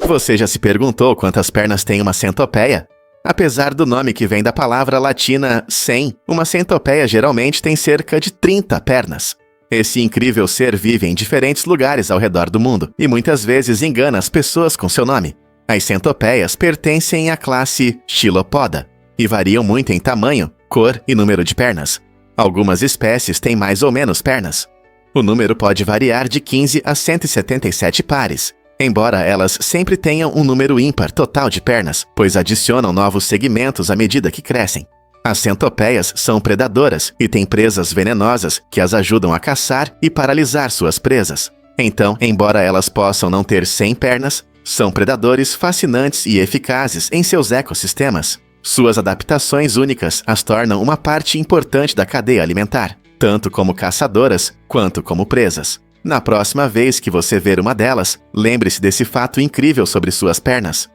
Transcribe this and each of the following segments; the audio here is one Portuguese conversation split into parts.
Você já se perguntou quantas pernas tem uma centopeia? Apesar do nome que vem da palavra latina 100, uma centopeia geralmente tem cerca de 30 pernas. Esse incrível ser vive em diferentes lugares ao redor do mundo e muitas vezes engana as pessoas com seu nome. As centopeias pertencem à classe Chilopoda e variam muito em tamanho, cor e número de pernas. Algumas espécies têm mais ou menos pernas. O número pode variar de 15 a 177 pares, embora elas sempre tenham um número ímpar total de pernas, pois adicionam novos segmentos à medida que crescem. As centopeias são predadoras e têm presas venenosas que as ajudam a caçar e paralisar suas presas. Então, embora elas possam não ter 100 pernas, são predadores fascinantes e eficazes em seus ecossistemas. Suas adaptações únicas as tornam uma parte importante da cadeia alimentar, tanto como caçadoras quanto como presas. Na próxima vez que você ver uma delas, lembre-se desse fato incrível sobre suas pernas.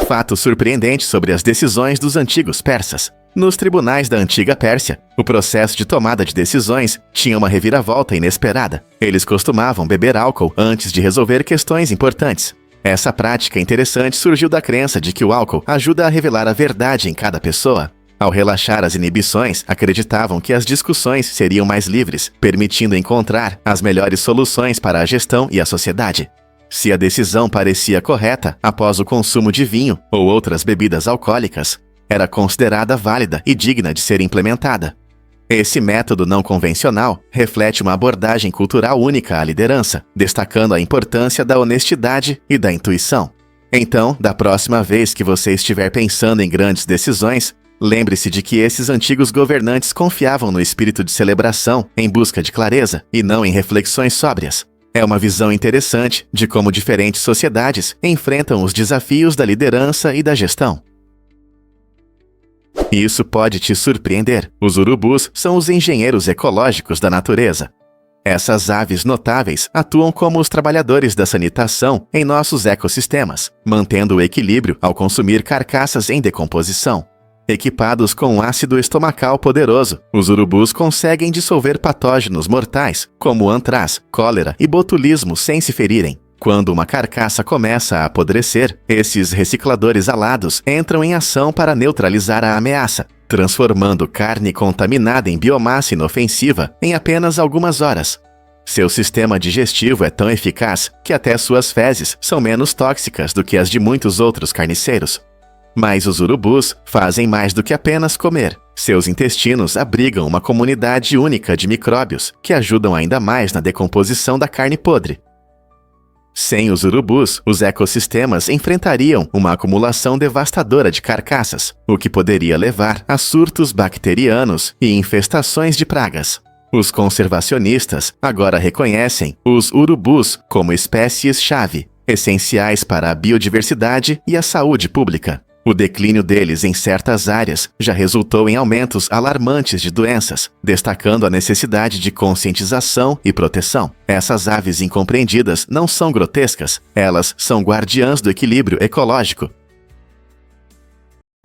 Fato surpreendente sobre as decisões dos antigos persas. Nos tribunais da antiga Pérsia, o processo de tomada de decisões tinha uma reviravolta inesperada. Eles costumavam beber álcool antes de resolver questões importantes. Essa prática interessante surgiu da crença de que o álcool ajuda a revelar a verdade em cada pessoa. Ao relaxar as inibições, acreditavam que as discussões seriam mais livres, permitindo encontrar as melhores soluções para a gestão e a sociedade. Se a decisão parecia correta após o consumo de vinho ou outras bebidas alcoólicas, era considerada válida e digna de ser implementada. Esse método não convencional reflete uma abordagem cultural única à liderança, destacando a importância da honestidade e da intuição. Então, da próxima vez que você estiver pensando em grandes decisões, lembre-se de que esses antigos governantes confiavam no espírito de celebração em busca de clareza e não em reflexões sóbrias. É uma visão interessante de como diferentes sociedades enfrentam os desafios da liderança e da gestão. Isso pode te surpreender. Os urubus são os engenheiros ecológicos da natureza. Essas aves notáveis atuam como os trabalhadores da sanitação em nossos ecossistemas, mantendo o equilíbrio ao consumir carcaças em decomposição. Equipados com um ácido estomacal poderoso, os urubus conseguem dissolver patógenos mortais, como antraz, cólera e botulismo sem se ferirem. Quando uma carcaça começa a apodrecer, esses recicladores alados entram em ação para neutralizar a ameaça, transformando carne contaminada em biomassa inofensiva em apenas algumas horas. Seu sistema digestivo é tão eficaz que até suas fezes são menos tóxicas do que as de muitos outros carniceiros. Mas os urubus fazem mais do que apenas comer. Seus intestinos abrigam uma comunidade única de micróbios que ajudam ainda mais na decomposição da carne podre. Sem os urubus, os ecossistemas enfrentariam uma acumulação devastadora de carcaças, o que poderia levar a surtos bacterianos e infestações de pragas. Os conservacionistas agora reconhecem os urubus como espécies-chave, essenciais para a biodiversidade e a saúde pública. O declínio deles em certas áreas já resultou em aumentos alarmantes de doenças, destacando a necessidade de conscientização e proteção. Essas aves incompreendidas não são grotescas, elas são guardiãs do equilíbrio ecológico.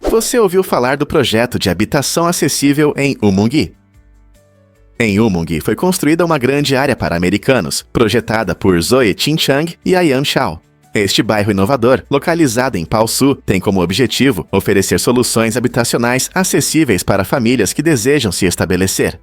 Você ouviu falar do projeto de habitação acessível em Umungi? Em Umungi foi construída uma grande área para americanos, projetada por Zoe Chin-Chang e Ayan Shao. Este bairro inovador, localizado em Paosu, tem como objetivo oferecer soluções habitacionais acessíveis para famílias que desejam se estabelecer.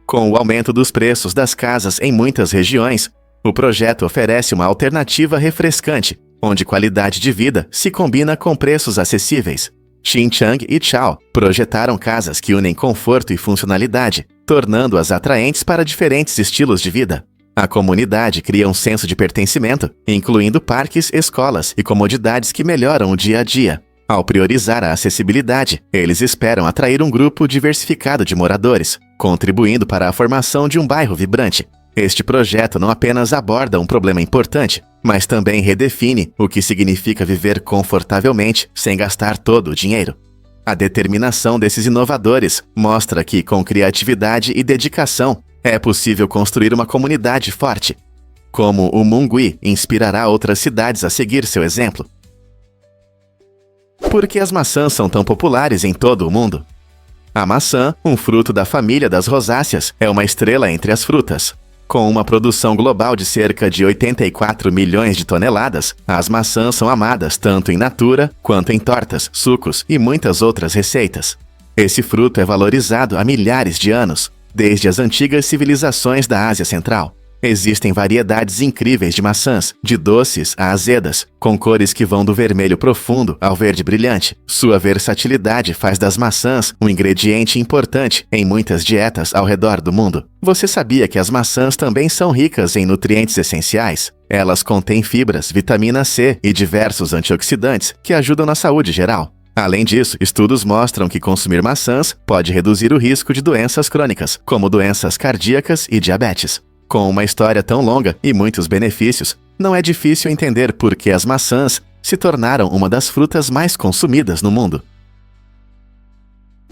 Com o aumento dos preços das casas em muitas regiões, o projeto oferece uma alternativa refrescante, onde qualidade de vida se combina com preços acessíveis. Chin-Chang e Chao projetaram casas que unem conforto e funcionalidade, tornando-as atraentes para diferentes estilos de vida. A comunidade cria um senso de pertencimento, incluindo parques, escolas e comodidades que melhoram o dia a dia. Ao priorizar a acessibilidade, eles esperam atrair um grupo diversificado de moradores, contribuindo para a formação de um bairro vibrante. Este projeto não apenas aborda um problema importante, mas também redefine o que significa viver confortavelmente sem gastar todo o dinheiro. A determinação desses inovadores mostra que, com criatividade e dedicação, é possível construir uma comunidade forte. Como o Mungui inspirará outras cidades a seguir seu exemplo. Por que as maçãs são tão populares em todo o mundo? A maçã, um fruto da família das rosáceas, é uma estrela entre as frutas. Com uma produção global de cerca de 84 milhões de toneladas, as maçãs são amadas tanto em natura quanto em tortas, sucos e muitas outras receitas. Esse fruto é valorizado há milhares de anos, desde as antigas civilizações da Ásia Central. Existem variedades incríveis de maçãs, de doces a azedas, com cores que vão do vermelho profundo ao verde brilhante. Sua versatilidade faz das maçãs um ingrediente importante em muitas dietas ao redor do mundo. Você sabia que as maçãs também são ricas em nutrientes essenciais? Elas contêm fibras, vitamina C e diversos antioxidantes que ajudam na saúde geral. Além disso, estudos mostram que consumir maçãs pode reduzir o risco de doenças crônicas, como doenças cardíacas e diabetes. Com uma história tão longa e muitos benefícios, não é difícil entender por que as maçãs se tornaram uma das frutas mais consumidas no mundo.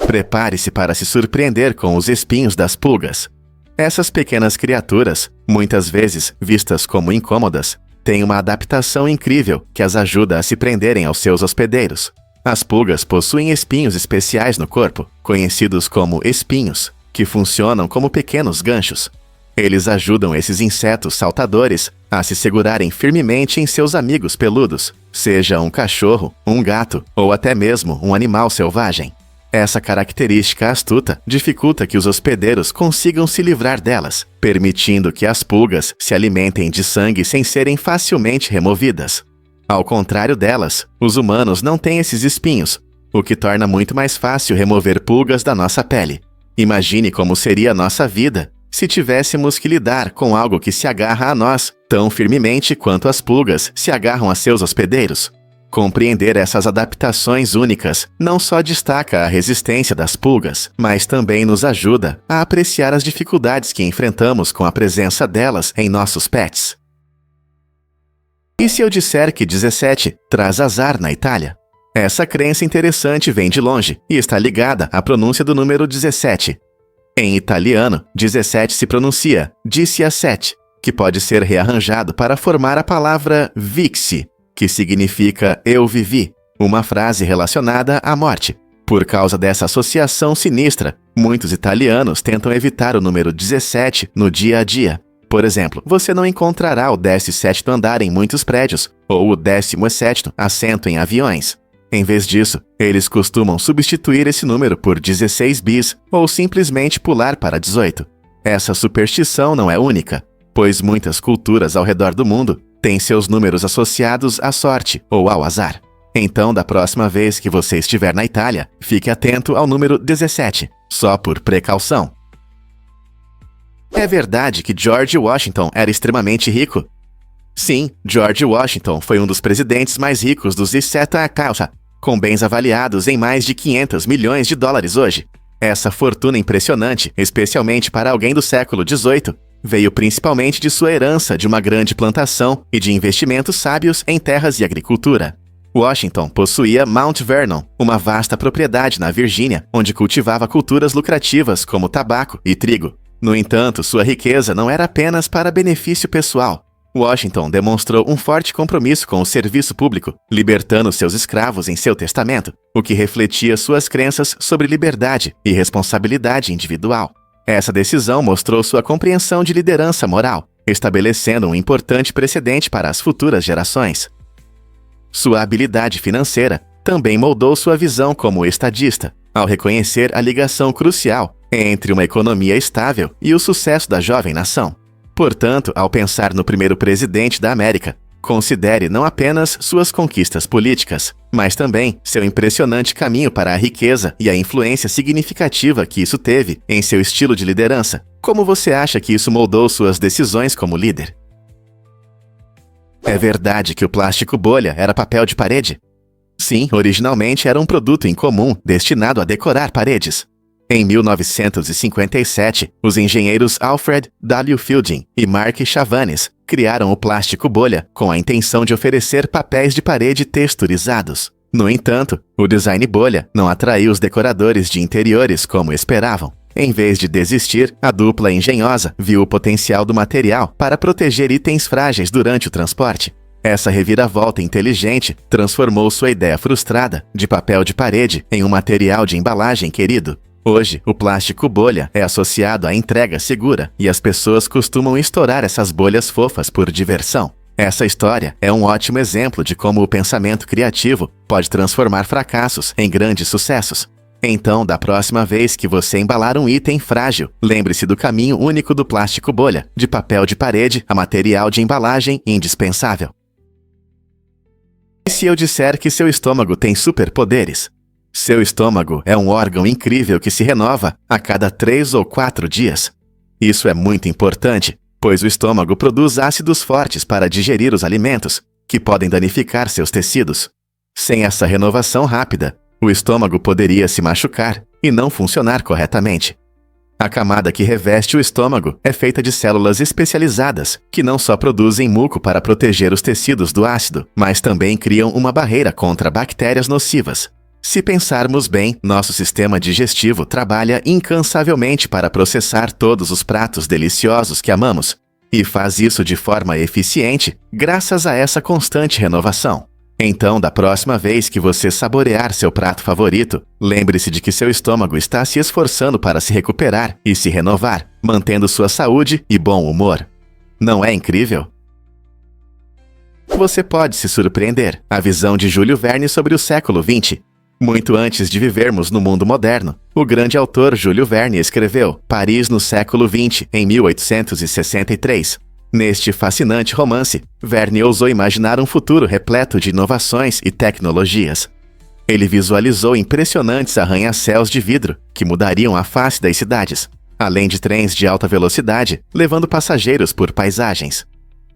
Prepare-se para se surpreender com os espinhos das pulgas. Essas pequenas criaturas, muitas vezes vistas como incômodas, têm uma adaptação incrível que as ajuda a se prenderem aos seus hospedeiros. As pulgas possuem espinhos especiais no corpo, conhecidos como espinhos, que funcionam como pequenos ganchos. Eles ajudam esses insetos saltadores a se segurarem firmemente em seus amigos peludos, seja um cachorro, um gato ou até mesmo um animal selvagem. Essa característica astuta dificulta que os hospedeiros consigam se livrar delas, permitindo que as pulgas se alimentem de sangue sem serem facilmente removidas. Ao contrário delas, os humanos não têm esses espinhos, o que torna muito mais fácil remover pulgas da nossa pele. Imagine como seria a nossa vida se tivéssemos que lidar com algo que se agarra a nós tão firmemente quanto as pulgas se agarram a seus hospedeiros. Compreender essas adaptações únicas não só destaca a resistência das pulgas, mas também nos ajuda a apreciar as dificuldades que enfrentamos com a presença delas em nossos pets. E se eu disser que 17 traz azar na Itália? Essa crença interessante vem de longe e está ligada à pronúncia do número 17. Em italiano, 17 se pronuncia 17, que pode ser rearranjado para formar a palavra vixi, que significa eu vivi, uma frase relacionada à morte. Por causa dessa associação sinistra, muitos italianos tentam evitar o número 17 no dia a dia. Por exemplo, você não encontrará o 17º andar em muitos prédios, ou o 17º assento em aviões. Em vez disso, eles costumam substituir esse número por 16 bis ou simplesmente pular para 18. Essa superstição não é única, pois muitas culturas ao redor do mundo têm seus números associados à sorte ou ao azar. Então, da próxima vez que você estiver na Itália, fique atento ao número 17, só por precaução. É verdade que George Washington era extremamente rico? Sim, George Washington foi um dos presidentes mais ricos dos US, com bens avaliados em mais de 500 milhões de dólares hoje. Essa fortuna impressionante, especialmente para alguém do século XVIII, veio principalmente de sua herança de uma grande plantação e de investimentos sábios em terras e agricultura. Washington possuía Mount Vernon, uma vasta propriedade na Virgínia, onde cultivava culturas lucrativas como tabaco e trigo. No entanto, sua riqueza não era apenas para benefício pessoal. Washington demonstrou um forte compromisso com o serviço público, libertando seus escravos em seu testamento, o que refletia suas crenças sobre liberdade e responsabilidade individual. Essa decisão mostrou sua compreensão de liderança moral, estabelecendo um importante precedente para as futuras gerações. Sua habilidade financeira também moldou sua visão como estadista, ao reconhecer a ligação crucial entre uma economia estável e o sucesso da jovem nação. Portanto, ao pensar no primeiro presidente da América, considere não apenas suas conquistas políticas, mas também seu impressionante caminho para a riqueza e a influência significativa que isso teve em seu estilo de liderança. Como você acha que isso moldou suas decisões como líder? É verdade que o plástico bolha era papel de parede? Sim, originalmente era um produto incomum destinado a decorar paredes. Em 1957, os engenheiros Alfred W. Fielding e Mark Chavanes criaram o plástico bolha com a intenção de oferecer papéis de parede texturizados. No entanto, o design bolha não atraiu os decoradores de interiores como esperavam. Em vez de desistir, a dupla engenhosa viu o potencial do material para proteger itens frágeis durante o transporte. Essa reviravolta inteligente transformou sua ideia frustrada de papel de parede em um material de embalagem querido. Hoje, o plástico bolha é associado à entrega segura e as pessoas costumam estourar essas bolhas fofas por diversão. Essa história é um ótimo exemplo de como o pensamento criativo pode transformar fracassos em grandes sucessos. Então, da próxima vez que você embalar um item frágil, lembre-se do caminho único do plástico bolha, de papel de parede a material de embalagem indispensável. E se eu disser que seu estômago tem superpoderes? Seu estômago é um órgão incrível que se renova a cada 3 ou 4 dias. Isso é muito importante, pois o estômago produz ácidos fortes para digerir os alimentos, que podem danificar seus tecidos. Sem essa renovação rápida, o estômago poderia se machucar e não funcionar corretamente. A camada que reveste o estômago é feita de células especializadas, que não só produzem muco para proteger os tecidos do ácido, mas também criam uma barreira contra bactérias nocivas. Se pensarmos bem, nosso sistema digestivo trabalha incansavelmente para processar todos os pratos deliciosos que amamos, e faz isso de forma eficiente graças a essa constante renovação. Então, da próxima vez que você saborear seu prato favorito, lembre-se de que seu estômago está se esforçando para se recuperar e se renovar, mantendo sua saúde e bom humor. Não é incrível? Você pode se surpreender. A visão de Júlio Verne sobre o século XX. Muito antes de vivermos no mundo moderno, o grande autor Júlio Verne escreveu Paris no século XX, em 1863. Neste fascinante romance, Verne ousou imaginar um futuro repleto de inovações e tecnologias. Ele visualizou impressionantes arranha-céus de vidro que mudariam a face das cidades, além de trens de alta velocidade levando passageiros por paisagens.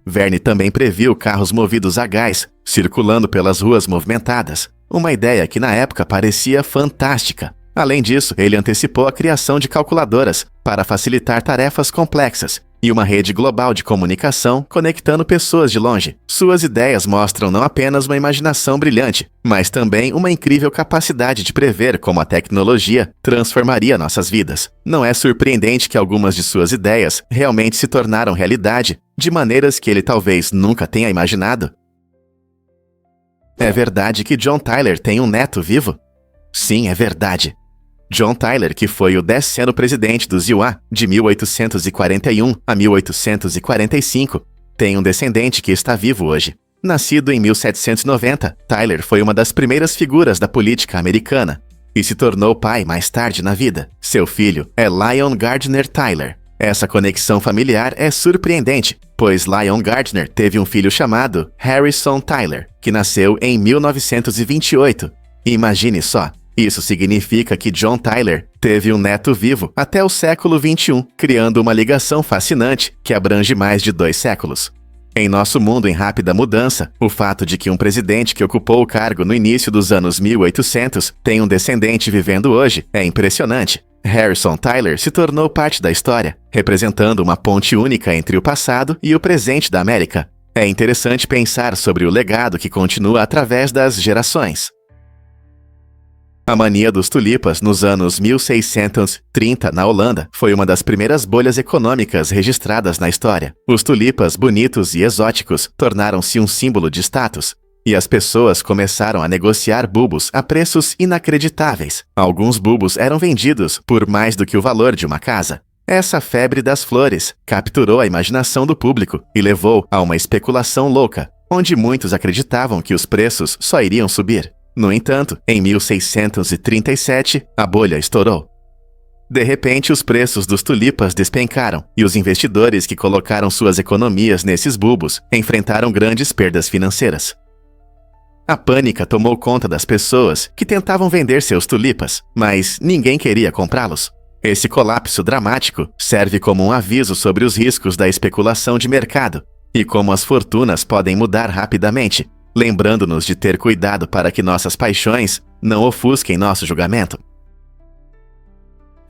Verne também previu carros movidos a gás circulando pelas ruas movimentadas, uma ideia que na época parecia fantástica. Além disso, ele antecipou a criação de calculadoras para facilitar tarefas complexas e uma rede global de comunicação conectando pessoas de longe. Suas ideias mostram não apenas uma imaginação brilhante, mas também uma incrível capacidade de prever como a tecnologia transformaria nossas vidas. Não é surpreendente que algumas de suas ideias realmente se tornaram realidade, de maneiras que ele talvez nunca tenha imaginado. É verdade que John Tyler tem um neto vivo? Sim, é verdade. John Tyler, que foi o 10º presidente dos USA, de 1841 a 1845, tem um descendente que está vivo hoje. Nascido em 1790, Tyler foi uma das primeiras figuras da política americana e se tornou pai mais tarde na vida. Seu filho é Lyon Gardner Tyler. Essa conexão familiar é surpreendente, pois Lyon Gardner teve um filho chamado Harrison Tyler, que nasceu em 1928. Imagine só, isso significa que John Tyler teve um neto vivo até o século XXI, criando uma ligação fascinante que abrange mais de 2 séculos. Em nosso mundo em rápida mudança, o fato de que um presidente que ocupou o cargo no início dos anos 1800 tem um descendente vivendo hoje é impressionante. Harrison Tyler se tornou parte da história, representando uma ponte única entre o passado e o presente da América. É interessante pensar sobre o legado que continua através das gerações. A mania dos tulipas nos anos 1630 na Holanda foi uma das primeiras bolhas econômicas registradas na história. Os tulipas bonitos e exóticos tornaram-se um símbolo de status, e as pessoas começaram a negociar bulbos a preços inacreditáveis. Alguns bulbos eram vendidos por mais do que o valor de uma casa. Essa febre das flores capturou a imaginação do público e levou a uma especulação louca, onde muitos acreditavam que os preços só iriam subir. No entanto, em 1637, a bolha estourou. De repente, os preços dos tulipas despencaram e os investidores que colocaram suas economias nesses bulbos enfrentaram grandes perdas financeiras. A pânica tomou conta das pessoas que tentavam vender seus tulipas, mas ninguém queria comprá-los. Esse colapso dramático serve como um aviso sobre os riscos da especulação de mercado e como as fortunas podem mudar rapidamente, lembrando-nos de ter cuidado para que nossas paixões não ofusquem nosso julgamento.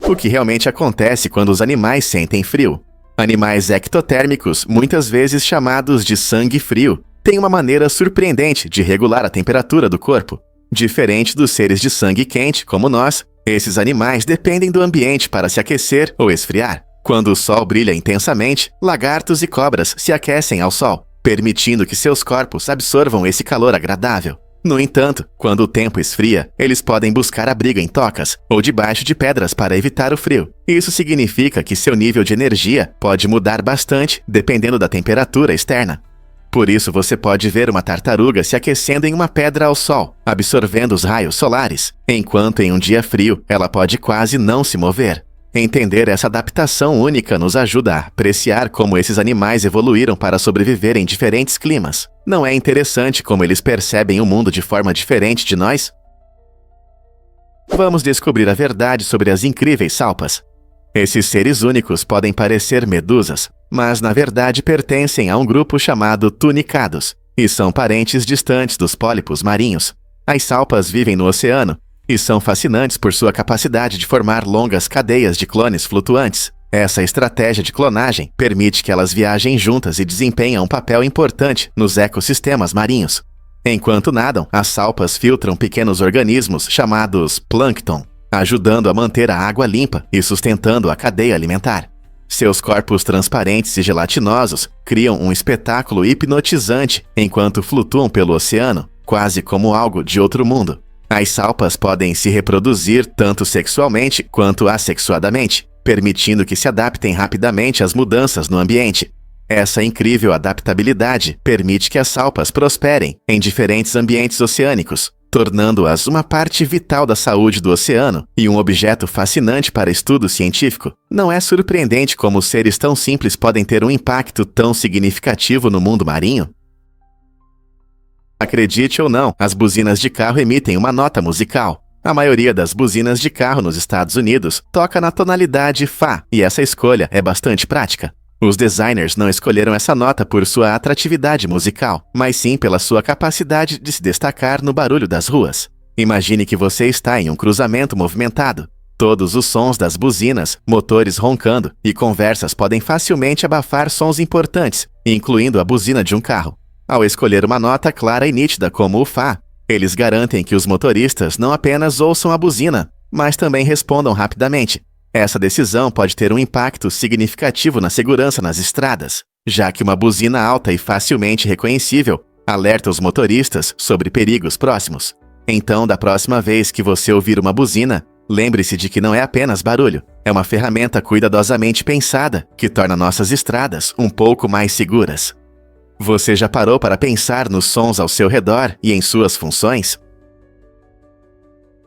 O que realmente acontece quando os animais sentem frio? Animais ectotérmicos, muitas vezes chamados de sangue frio, têm uma maneira surpreendente de regular a temperatura do corpo. Diferente dos seres de sangue quente, como nós, esses animais dependem do ambiente para se aquecer ou esfriar. Quando o sol brilha intensamente, lagartos e cobras se aquecem ao sol, permitindo que seus corpos absorvam esse calor agradável. No entanto, quando o tempo esfria, eles podem buscar abrigo em tocas ou debaixo de pedras para evitar o frio. Isso significa que seu nível de energia pode mudar bastante dependendo da temperatura externa. Por isso, você pode ver uma tartaruga se aquecendo em uma pedra ao sol, absorvendo os raios solares, enquanto em um dia frio ela pode quase não se mover. Entender essa adaptação única nos ajuda a apreciar como esses animais evoluíram para sobreviver em diferentes climas. Não é interessante como eles percebem o mundo de forma diferente de nós? Vamos descobrir a verdade sobre as incríveis salpas. Esses seres únicos podem parecer medusas, mas na verdade pertencem a um grupo chamado tunicados, e são parentes distantes dos pólipos marinhos. As salpas vivem no oceano, e são fascinantes por sua capacidade de formar longas cadeias de clones flutuantes. Essa estratégia de clonagem permite que elas viajem juntas e desempenham um papel importante nos ecossistemas marinhos. Enquanto nadam, as salpas filtram pequenos organismos chamados plâncton, ajudando a manter a água limpa e sustentando a cadeia alimentar. Seus corpos transparentes e gelatinosos criam um espetáculo hipnotizante enquanto flutuam pelo oceano, quase como algo de outro mundo. As salpas podem se reproduzir tanto sexualmente quanto assexuadamente, permitindo que se adaptem rapidamente às mudanças no ambiente. Essa incrível adaptabilidade permite que as salpas prosperem em diferentes ambientes oceânicos, tornando-as uma parte vital da saúde do oceano e um objeto fascinante para estudo científico. Não é surpreendente como seres tão simples podem ter um impacto tão significativo no mundo marinho? Acredite ou não, as buzinas de carro emitem uma nota musical. A maioria das buzinas de carro nos Estados Unidos toca na tonalidade Fá, e essa escolha é bastante prática. Os designers não escolheram essa nota por sua atratividade musical, mas sim pela sua capacidade de se destacar no barulho das ruas. Imagine que você está em um cruzamento movimentado. Todos os sons das buzinas, motores roncando e conversas podem facilmente abafar sons importantes, incluindo a buzina de um carro. Ao escolher uma nota clara e nítida como o Fá, eles garantem que os motoristas não apenas ouçam a buzina, mas também respondam rapidamente. Essa decisão pode ter um impacto significativo na segurança nas estradas, já que uma buzina alta e facilmente reconhecível alerta os motoristas sobre perigos próximos. Então, da próxima vez que você ouvir uma buzina, lembre-se de que não é apenas barulho, é uma ferramenta cuidadosamente pensada que torna nossas estradas um pouco mais seguras. Você já parou para pensar nos sons ao seu redor e em suas funções?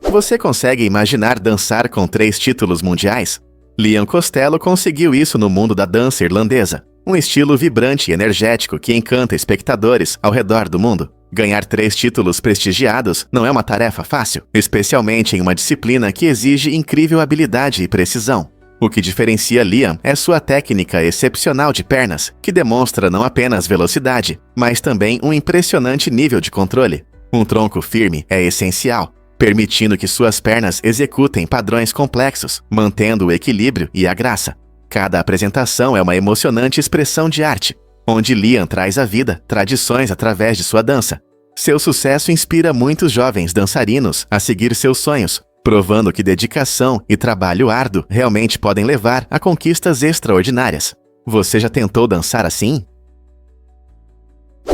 Você consegue imaginar dançar com 3 títulos mundiais? Liam Costello conseguiu isso no mundo da dança irlandesa, um estilo vibrante e energético que encanta espectadores ao redor do mundo. Ganhar 3 títulos prestigiados não é uma tarefa fácil, especialmente em uma disciplina que exige incrível habilidade e precisão. O que diferencia Liam é sua técnica excepcional de pernas, que demonstra não apenas velocidade, mas também um impressionante nível de controle. Um tronco firme é essencial, permitindo que suas pernas executem padrões complexos, mantendo o equilíbrio e a graça. Cada apresentação é uma emocionante expressão de arte, onde Liam traz à vida tradições através de sua dança. Seu sucesso inspira muitos jovens dançarinos a seguir seus sonhos, provando que dedicação e trabalho árduo realmente podem levar a conquistas extraordinárias. Você já tentou dançar assim?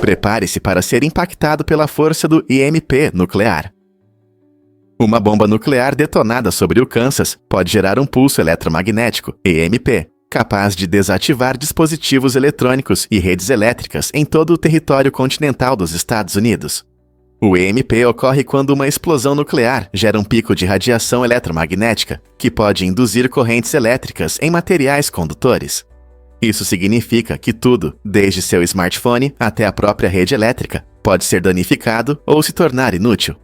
Prepare-se para ser impactado pela força do EMP nuclear. Uma bomba nuclear detonada sobre o Kansas pode gerar um pulso eletromagnético, EMP, capaz de desativar dispositivos eletrônicos e redes elétricas em todo o território continental dos Estados Unidos. O EMP ocorre quando uma explosão nuclear gera um pico de radiação eletromagnética, que pode induzir correntes elétricas em materiais condutores. Isso significa que tudo, desde seu smartphone até a própria rede elétrica, pode ser danificado ou se tornar inútil.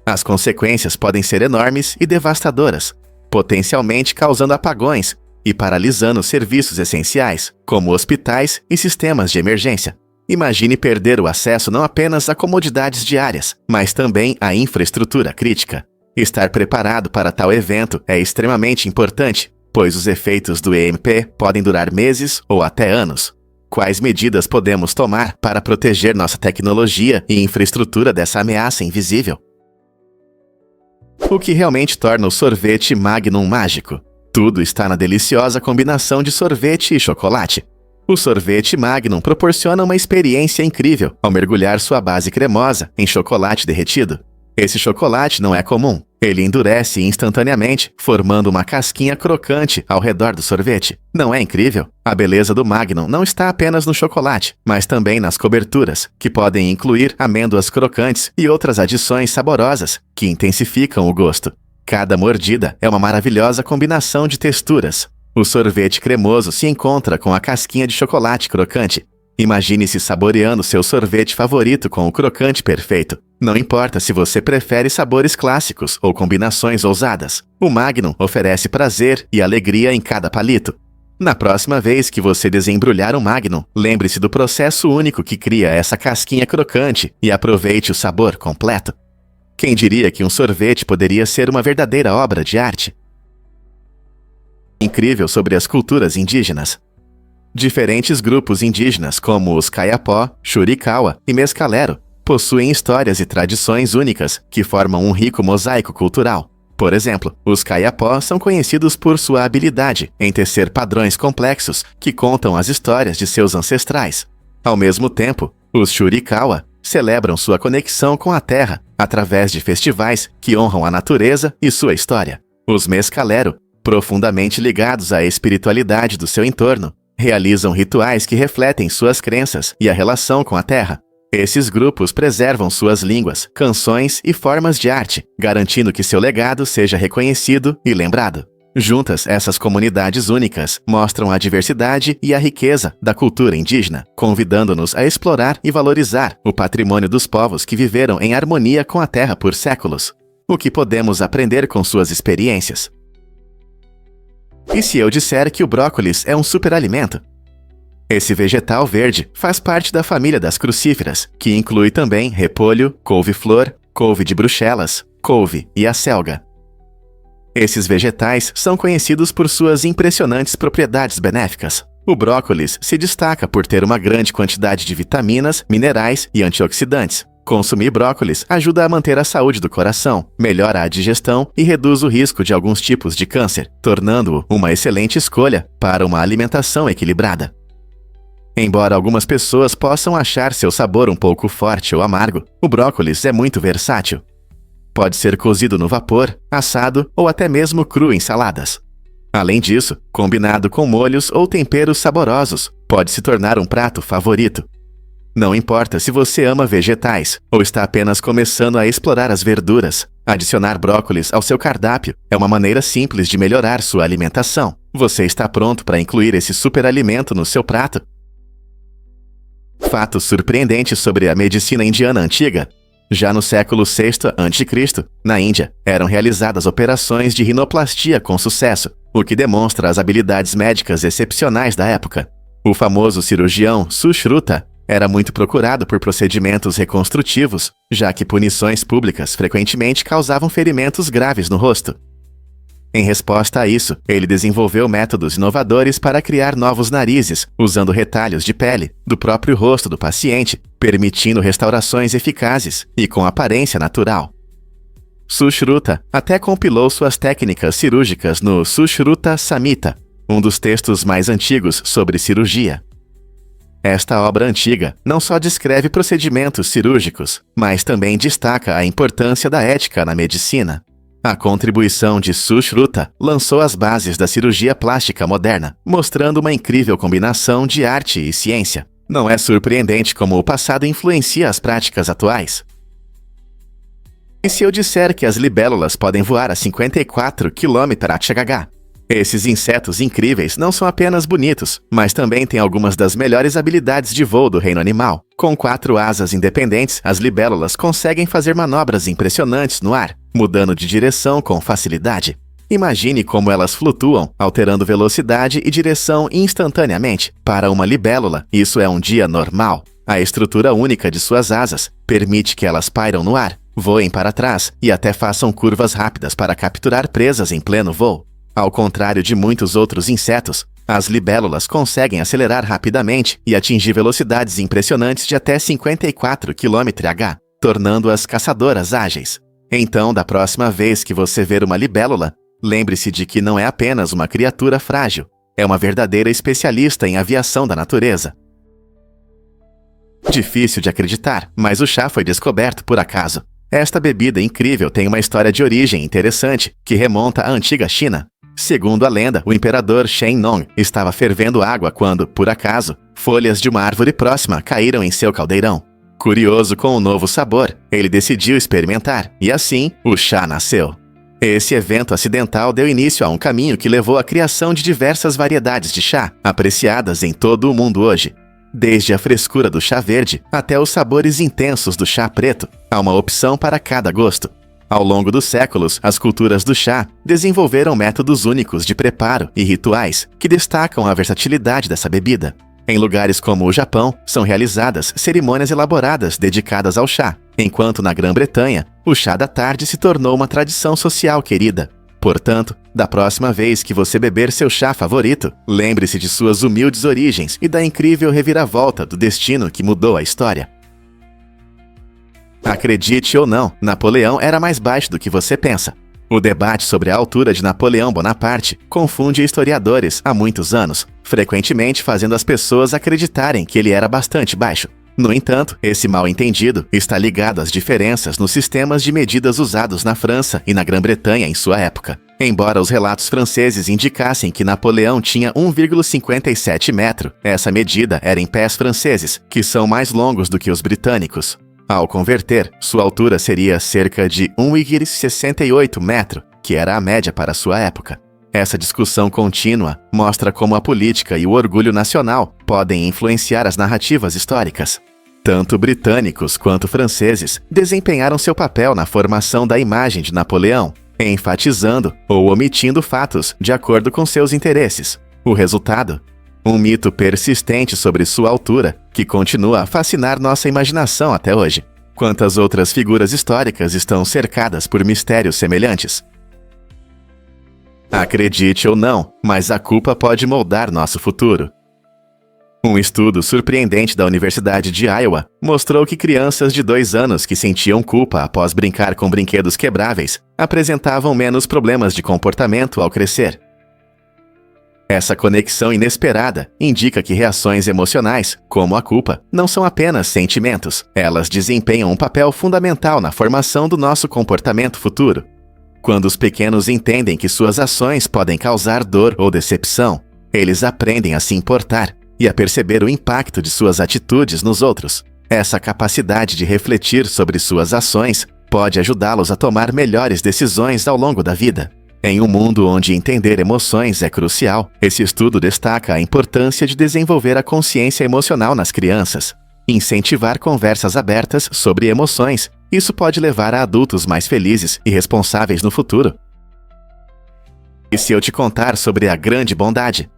As consequências podem ser enormes e devastadoras, potencialmente causando apagões e paralisando serviços essenciais, como hospitais e sistemas de emergência. Imagine perder o acesso não apenas a comodidades diárias, mas também à infraestrutura crítica. Estar preparado para tal evento é extremamente importante, pois os efeitos do EMP podem durar meses ou até anos. Quais medidas podemos tomar para proteger nossa tecnologia e infraestrutura dessa ameaça invisível? O que realmente torna o sorvete Magnum mágico? Tudo está na deliciosa combinação de sorvete e chocolate. O sorvete Magnum proporciona uma experiência incrível ao mergulhar sua base cremosa em chocolate derretido. Esse chocolate não é comum. Ele endurece instantaneamente, formando uma casquinha crocante ao redor do sorvete. Não é incrível? A beleza do Magnum não está apenas no chocolate, mas também nas coberturas, que podem incluir amêndoas crocantes e outras adições saborosas que intensificam o gosto. Cada mordida é uma maravilhosa combinação de texturas. O sorvete cremoso se encontra com a casquinha de chocolate crocante. Imagine-se saboreando seu sorvete favorito com o crocante perfeito. Não importa se você prefere sabores clássicos ou combinações ousadas, o Magnum oferece prazer e alegria em cada palito. Na próxima vez que você desembrulhar um Magnum, lembre-se do processo único que cria essa casquinha crocante e aproveite o sabor completo. Quem diria que um sorvete poderia ser uma verdadeira obra de arte? Incrível sobre as culturas indígenas. Diferentes grupos indígenas, como os Kayapó, Churicawa e Mescalero, possuem histórias e tradições únicas que formam um rico mosaico cultural. Por exemplo, os Kayapó são conhecidos por sua habilidade em tecer padrões complexos que contam as histórias de seus ancestrais. Ao mesmo tempo, os Churicawa celebram sua conexão com a terra através de festivais que honram a natureza e sua história. Os Mescalero, profundamente ligados à espiritualidade do seu entorno, realizam rituais que refletem suas crenças e a relação com a terra. Esses grupos preservam suas línguas, canções e formas de arte, garantindo que seu legado seja reconhecido e lembrado. Juntas, essas comunidades únicas mostram a diversidade e a riqueza da cultura indígena, convidando-nos a explorar e valorizar o patrimônio dos povos que viveram em harmonia com a terra por séculos. O que podemos aprender com suas experiências? E se eu disser que o brócolis é um superalimento? Esse vegetal verde faz parte da família das crucíferas, que inclui também repolho, couve-flor, couve de Bruxelas, couve e acelga. Esses vegetais são conhecidos por suas impressionantes propriedades benéficas. O brócolis se destaca por ter uma grande quantidade de vitaminas, minerais e antioxidantes. Consumir brócolis ajuda a manter a saúde do coração, melhora a digestão e reduz o risco de alguns tipos de câncer, tornando-o uma excelente escolha para uma alimentação equilibrada. Embora algumas pessoas possam achar seu sabor um pouco forte ou amargo, o brócolis é muito versátil. Pode ser cozido no vapor, assado ou até mesmo cru em saladas. Além disso, combinado com molhos ou temperos saborosos, pode se tornar um prato favorito. Não importa se você ama vegetais ou está apenas começando a explorar as verduras, adicionar brócolis ao seu cardápio é uma maneira simples de melhorar sua alimentação. Você está pronto para incluir esse superalimento no seu prato? Fatos surpreendentes sobre a medicina indiana antiga. Já no século VI a.C., na Índia, eram realizadas operações de rinoplastia com sucesso, o que demonstra as habilidades médicas excepcionais da época. O famoso cirurgião Sushruta era muito procurado por procedimentos reconstrutivos, já que punições públicas frequentemente causavam ferimentos graves no rosto. Em resposta a isso, ele desenvolveu métodos inovadores para criar novos narizes, usando retalhos de pele do próprio rosto do paciente, permitindo restaurações eficazes e com aparência natural. Sushruta até compilou suas técnicas cirúrgicas no Sushruta Samhita, um dos textos mais antigos sobre cirurgia. Esta obra antiga não só descreve procedimentos cirúrgicos, mas também destaca a importância da ética na medicina. A contribuição de Sushruta lançou as bases da cirurgia plástica moderna, mostrando uma incrível combinação de arte e ciência. Não é surpreendente como o passado influencia as práticas atuais? E se eu disser que as libélulas podem voar a 54 km/h? Esses insetos incríveis não são apenas bonitos, mas também têm algumas das melhores habilidades de voo do reino animal. Com 4 asas independentes, as libélulas conseguem fazer manobras impressionantes no ar, mudando de direção com facilidade. Imagine como elas flutuam, alterando velocidade e direção instantaneamente. Para uma libélula, isso é um dia normal. A estrutura única de suas asas permite que elas pairam no ar, voem para trás e até façam curvas rápidas para capturar presas em pleno voo. Ao contrário de muitos outros insetos, as libélulas conseguem acelerar rapidamente e atingir velocidades impressionantes de até 54 km/h, tornando-as caçadoras ágeis. Então, da próxima vez que você ver uma libélula, lembre-se de que não é apenas uma criatura frágil, é uma verdadeira especialista em aviação da natureza. Difícil de acreditar, mas o chá foi descoberto por acaso. Esta bebida incrível tem uma história de origem interessante que remonta à antiga China. Segundo a lenda, o imperador Shen Nong estava fervendo água quando, por acaso, folhas de uma árvore próxima caíram em seu caldeirão. Curioso com o novo sabor, ele decidiu experimentar, e assim, o chá nasceu. Esse evento acidental deu início a um caminho que levou à criação de diversas variedades de chá, apreciadas em todo o mundo hoje. Desde a frescura do chá verde até os sabores intensos do chá preto, há uma opção para cada gosto. Ao longo dos séculos, as culturas do chá desenvolveram métodos únicos de preparo e rituais que destacam a versatilidade dessa bebida. Em lugares como o Japão, são realizadas cerimônias elaboradas dedicadas ao chá, enquanto na Grã-Bretanha, o chá da tarde se tornou uma tradição social querida. Portanto, da próxima vez que você beber seu chá favorito, lembre-se de suas humildes origens e da incrível reviravolta do destino que mudou a história. Acredite ou não, Napoleão era mais baixo do que você pensa. O debate sobre a altura de Napoleão Bonaparte confunde historiadores há muitos anos, frequentemente fazendo as pessoas acreditarem que ele era bastante baixo. No entanto, esse mal-entendido está ligado às diferenças nos sistemas de medidas usados na França e na Grã-Bretanha em sua época. Embora os relatos franceses indicassem que Napoleão tinha 1,57 metro, essa medida era em pés franceses, que são mais longos do que os britânicos. Ao converter, sua altura seria cerca de 1,68 metro, que era a média para sua época. Essa discussão contínua mostra como a política e o orgulho nacional podem influenciar as narrativas históricas. Tanto britânicos quanto franceses desempenharam seu papel na formação da imagem de Napoleão, enfatizando ou omitindo fatos de acordo com seus interesses. O resultado? Um mito persistente sobre sua altura, que continua a fascinar nossa imaginação até hoje. Quantas outras figuras históricas estão cercadas por mistérios semelhantes? Acredite ou não, mas a culpa pode moldar nosso futuro. Um estudo surpreendente da Universidade de Iowa mostrou que crianças de 2 anos que sentiam culpa após brincar com brinquedos quebráveis apresentavam menos problemas de comportamento ao crescer. Essa conexão inesperada indica que reações emocionais, como a culpa, não são apenas sentimentos. Elas desempenham um papel fundamental na formação do nosso comportamento futuro. Quando os pequenos entendem que suas ações podem causar dor ou decepção, eles aprendem a se importar e a perceber o impacto de suas atitudes nos outros. Essa capacidade de refletir sobre suas ações pode ajudá-los a tomar melhores decisões ao longo da vida. Em um mundo onde entender emoções é crucial, esse estudo destaca a importância de desenvolver a consciência emocional nas crianças. Incentivar conversas abertas sobre emoções, isso pode levar a adultos mais felizes e responsáveis no futuro. E se eu te contar sobre a grande bondade?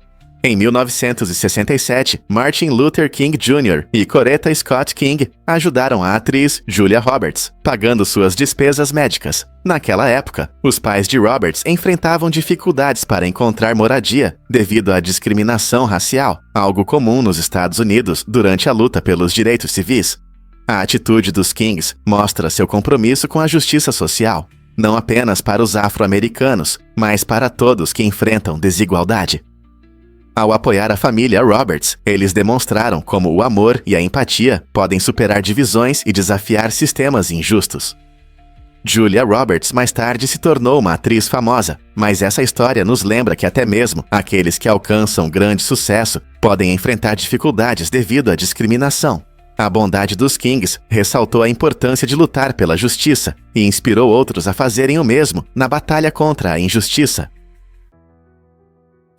Em 1967, Martin Luther King Jr. e Coretta Scott King ajudaram a atriz Julia Roberts, pagando suas despesas médicas. Naquela época, os pais de Roberts enfrentavam dificuldades para encontrar moradia devido à discriminação racial, algo comum nos Estados Unidos durante a luta pelos direitos civis. A atitude dos Kings mostra seu compromisso com a justiça social, não apenas para os afro-americanos, mas para todos que enfrentam desigualdade. Ao apoiar a família Roberts, eles demonstraram como o amor e a empatia podem superar divisões e desafiar sistemas injustos. Julia Roberts mais tarde se tornou uma atriz famosa, mas essa história nos lembra que até mesmo aqueles que alcançam grande sucesso podem enfrentar dificuldades devido à discriminação. A bondade dos Kings ressaltou a importância de lutar pela justiça e inspirou outros a fazerem o mesmo na batalha contra a injustiça.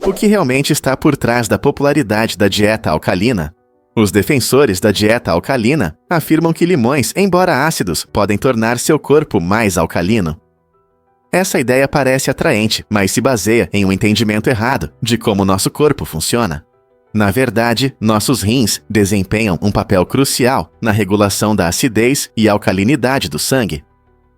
O que realmente está por trás da popularidade da dieta alcalina? Os defensores da dieta alcalina afirmam que limões, embora ácidos, podem tornar seu corpo mais alcalino. Essa ideia parece atraente, mas se baseia em um entendimento errado de como nosso corpo funciona. Na verdade, nossos rins desempenham um papel crucial na regulação da acidez e alcalinidade do sangue.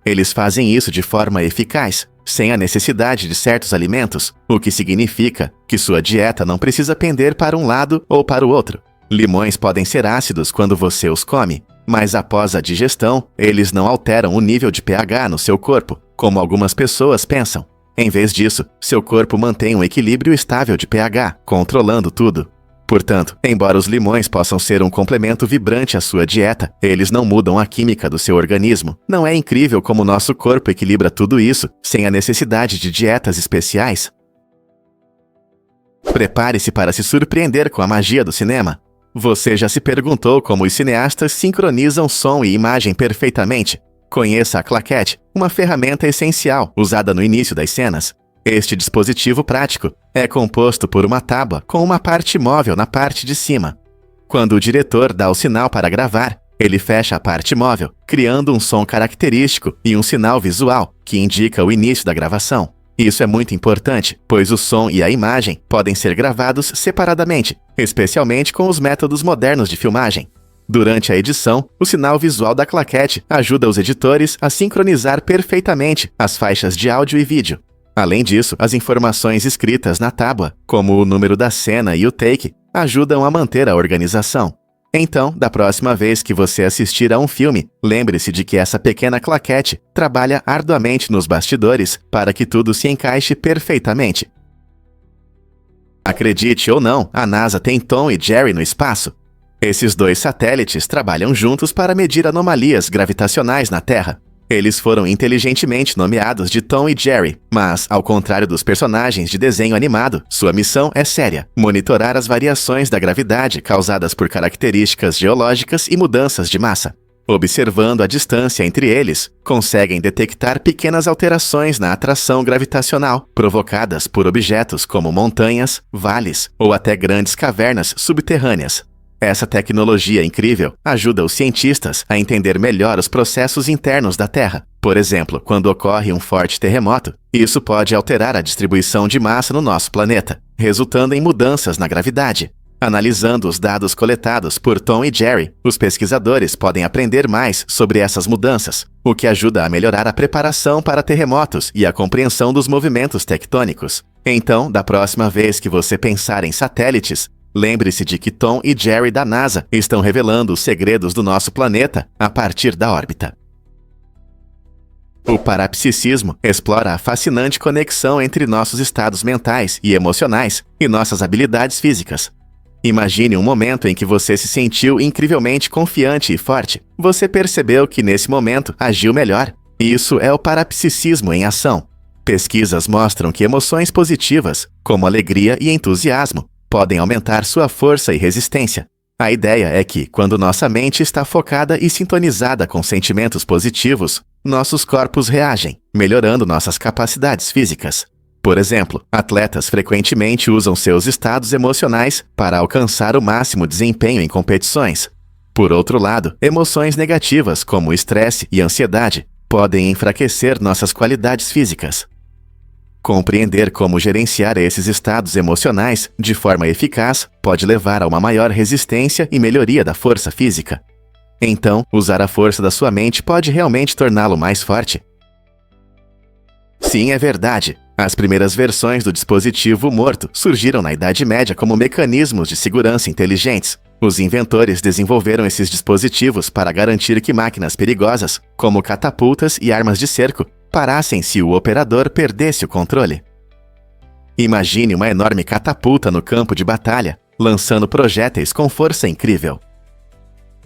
Eles fazem isso de forma eficaz, sem a necessidade de certos alimentos, o que significa que sua dieta não precisa pender para um lado ou para o outro. Limões podem ser ácidos quando você os come, mas após a digestão, eles não alteram o nível de pH no seu corpo, como algumas pessoas pensam. Em vez disso, seu corpo mantém um equilíbrio estável de pH, controlando tudo. Portanto, embora os limões possam ser um complemento vibrante à sua dieta, eles não mudam a química do seu organismo. Não é incrível como nosso corpo equilibra tudo isso, sem a necessidade de dietas especiais? Prepare-se para se surpreender com a magia do cinema. Você já se perguntou como os cineastas sincronizam som e imagem perfeitamente? Conheça a claquete, uma ferramenta essencial usada no início das cenas. Este dispositivo prático é composto por uma tábua com uma parte móvel na parte de cima. Quando o diretor dá o sinal para gravar, ele fecha a parte móvel, criando um som característico e um sinal visual que indica o início da gravação. Isso é muito importante, pois o som e a imagem podem ser gravados separadamente, especialmente com os métodos modernos de filmagem. Durante a edição, o sinal visual da claquete ajuda os editores a sincronizar perfeitamente as faixas de áudio e vídeo. Além disso, as informações escritas na tábua, como o número da cena e o take, ajudam a manter a organização. Então, da próxima vez que você assistir a um filme, lembre-se de que essa pequena claquete trabalha arduamente nos bastidores para que tudo se encaixe perfeitamente. Acredite ou não, a NASA tem Tom e Jerry no espaço. Esses dois satélites trabalham juntos para medir anomalias gravitacionais na Terra. Eles foram inteligentemente nomeados de Tom e Jerry, mas, ao contrário dos personagens de desenho animado, sua missão é séria: monitorar as variações da gravidade causadas por características geológicas e mudanças de massa. Observando a distância entre eles, conseguem detectar pequenas alterações na atração gravitacional provocadas por objetos como montanhas, vales ou até grandes cavernas subterrâneas. Essa tecnologia incrível ajuda os cientistas a entender melhor os processos internos da Terra. Por exemplo, quando ocorre um forte terremoto, isso pode alterar a distribuição de massa no nosso planeta, resultando em mudanças na gravidade. Analisando os dados coletados por Tom e Jerry, os pesquisadores podem aprender mais sobre essas mudanças, o que ajuda a melhorar a preparação para terremotos e a compreensão dos movimentos tectônicos. Então, da próxima vez que você pensar em satélites, lembre-se de que Tom e Jerry da NASA estão revelando os segredos do nosso planeta a partir da órbita. O parapsiquismo explora a fascinante conexão entre nossos estados mentais e emocionais e nossas habilidades físicas. Imagine um momento em que você se sentiu incrivelmente confiante e forte. Você percebeu que nesse momento agiu melhor. Isso é o parapsiquismo em ação. Pesquisas mostram que emoções positivas, como alegria e entusiasmo, podem aumentar sua força e resistência. A ideia é que, quando nossa mente está focada e sintonizada com sentimentos positivos, nossos corpos reagem, melhorando nossas capacidades físicas. Por exemplo, atletas frequentemente usam seus estados emocionais para alcançar o máximo desempenho em competições. Por outro lado, emoções negativas como estresse e ansiedade podem enfraquecer nossas qualidades físicas. Compreender como gerenciar esses estados emocionais de forma eficaz pode levar a uma maior resistência e melhoria da força física. Então, usar a força da sua mente pode realmente torná-lo mais forte. Sim, é verdade. As primeiras versões do dispositivo morto surgiram na Idade Média como mecanismos de segurança inteligentes. Os inventores desenvolveram esses dispositivos para garantir que máquinas perigosas, como catapultas e armas de cerco, parassem se o operador perdesse o controle. Imagine uma enorme catapulta no campo de batalha, lançando projéteis com força incrível.